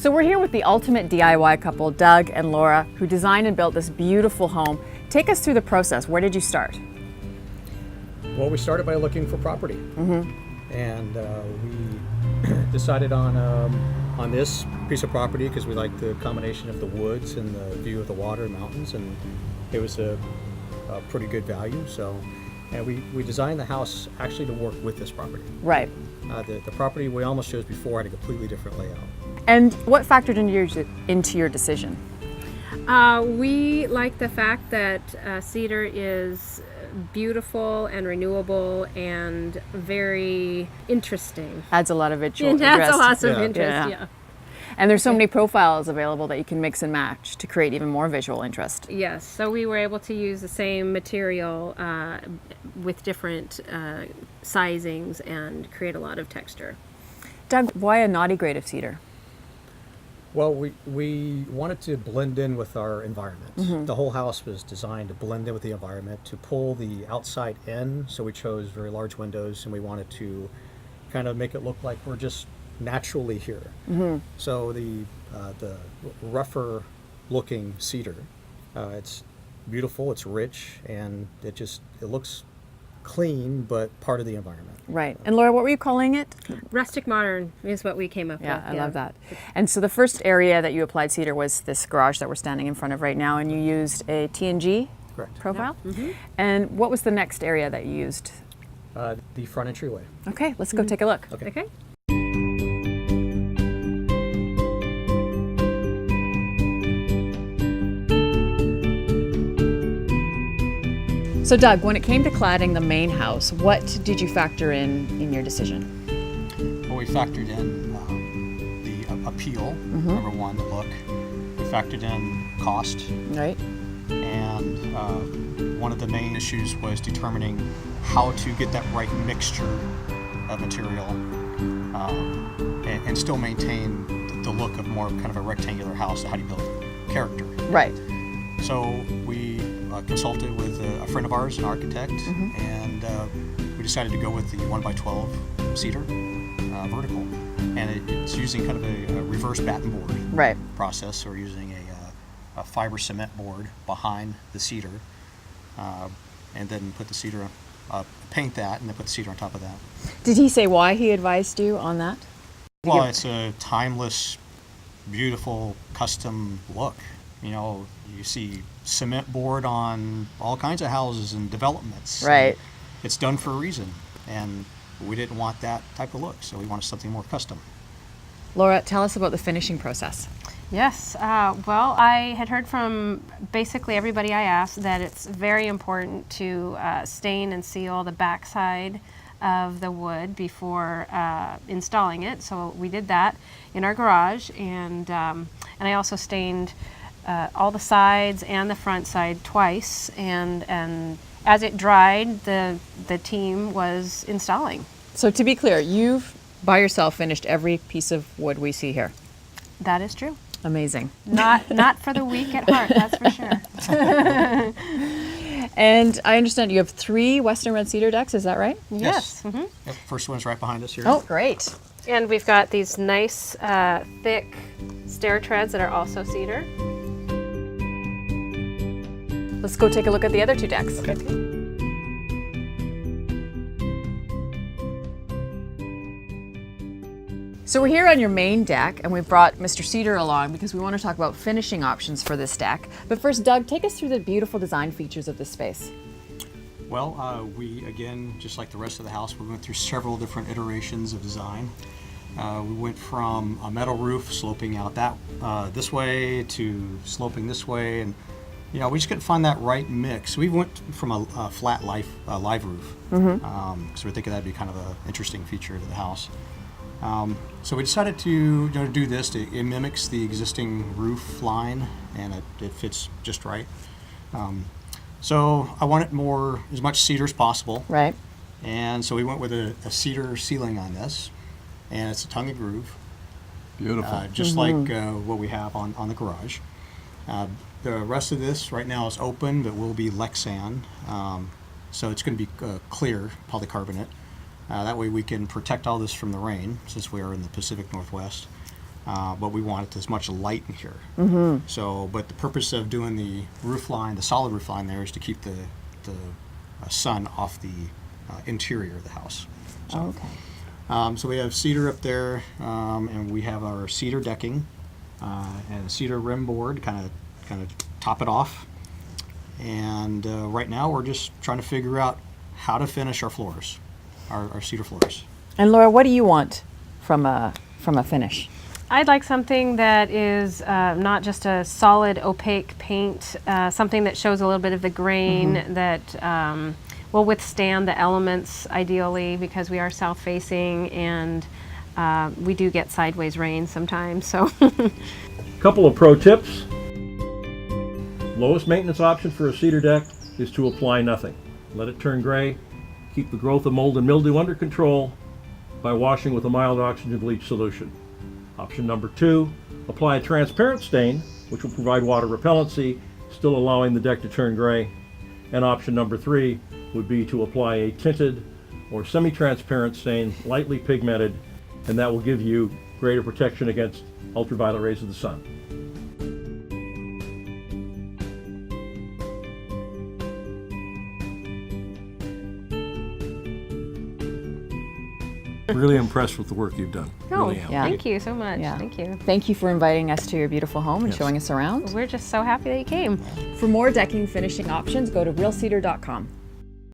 So we're here with the ultimate DIY couple, Doug and Laura, who designed and built this beautiful home. Take us through the process. Where did you start? Well, we started by looking for property, and we decided on this piece of property because we liked the combination of the woods and the view of the water and mountains, and it was a pretty good value. So, and we designed the house actually to work with this property. Right. The property we almost chose before had a completely different layout. And what factored into your decision? We like the fact that cedar is beautiful and renewable and very interesting. Adds a lot of visual It interest. adds lots of Yeah. interest, yeah. And there's so many profiles available that you can mix and match to create even more visual interest. Yes, so we were able to use the same material with different sizings and create a lot of texture. Doug, why a naughty grade of cedar? Well, we wanted to blend in with our environment. The whole house was designed to blend in with the environment, to pull the outside in, so we chose very large windows, and we wanted to kind of make it look like we're just naturally here. So the rougher looking cedar, it's beautiful, it's rich, and it looks clean, but part of the environment. Right. And Laura, what were you calling it? Rustic modern is what we came up Yeah, with. I love that. And so the first area that you applied cedar was this garage that we're standing in front of right now, and you used a T&G Correct. profile. And what was the next area that you used? The front entryway. Okay, let's go take a look. Okay. So Doug, when it came to cladding the main house, what did you factor in your decision? Well, we factored in the appeal, number one, the look. We factored in cost, Right. and one of the main issues was determining how to get that right mixture of material and still maintain the look of more kind of a rectangular house. How do you build character? Right. So we consulted with a friend of ours, an architect, and we decided to go with the 1x12 cedar vertical. And it's using kind of a reverse batten board Right. process. So we're using a fiber cement board behind the cedar, and then put the cedar, paint that, and then put the cedar on top of that. Did he say why he advised you on that? Well, it's a timeless, beautiful, custom look. You know, you see cement board on all kinds of houses and developments. Right. It's done for a reason, and we didn't want that type of look, so we wanted something more custom. Laura, tell us about the finishing process. Yes, well, I had heard from basically everybody I asked that it's very important to stain and seal the backside of the wood before installing it. So we did that in our garage, and I also stained all the sides and the front side twice, and as it dried, the team was installing. So to be clear, you've by yourself finished every piece of wood we see here. That is true. Amazing. Not for the weak at heart, that's for sure. And I understand you have 3 Western Red Cedar decks, is that right? Yes. Yep, first one's right behind us here. Oh, great. And we've got these nice, thick stair treads that are also cedar. Let's go take a look at the other 2 decks. Okay. So we're here on your main deck, and we've brought Mr. Cedar along because we want to talk about finishing options for this deck. But first, Doug, take us through the beautiful design features of this space. Well, we, again, just like the rest of the house, we went through several different iterations of design. We went from a metal roof sloping out this way to sloping this way, and we just couldn't find that right mix. We went from a flat live roof, because we're thinking that'd be kind of an interesting feature to the house. So we decided to do this. It mimics the existing roof line, and it fits just right. So I wanted as much cedar as possible. Right. And so we went with a cedar ceiling on this, and it's a tongue and groove. Beautiful. Just like what we have on the garage. The rest of this right now is open, but will be Lexan. So it's going to be clear polycarbonate. That way we can protect all this from the rain, since we are in the Pacific Northwest. but we wanted as much light in here. So, but the purpose of doing the roof line, the solid roof line there, is to keep the sun off the interior of the house. So, Okay. So we have cedar up there, and we have our cedar decking and a cedar rim board, kind of top it off. And right now we're just trying to figure out how to finish our floors, our cedar floors. And Laura, what do you want from a finish? I'd like something that is not just a solid opaque paint, something that shows a little bit of the grain, that will withstand the elements ideally, because we are south facing and we do get sideways rain sometimes. So, Couple of pro tips. Lowest maintenance option for a cedar deck is to apply nothing. Let it turn gray. Keep the growth of mold and mildew under control by washing with a mild oxygen bleach solution. Option number 2, apply a transparent stain, which will provide water repellency, still allowing the deck to turn gray. And option number 3 would be to apply a tinted or semi-transparent stain, lightly pigmented, and that will give you greater protection against ultraviolet rays of the sun. Really impressed with the work you've done. Really am. Yeah. thank you so much. Yeah. Thank you. Thank you for inviting us to your beautiful home and Yes. showing us around. We're just so happy that you came. For more decking finishing options, go to realcedar.com.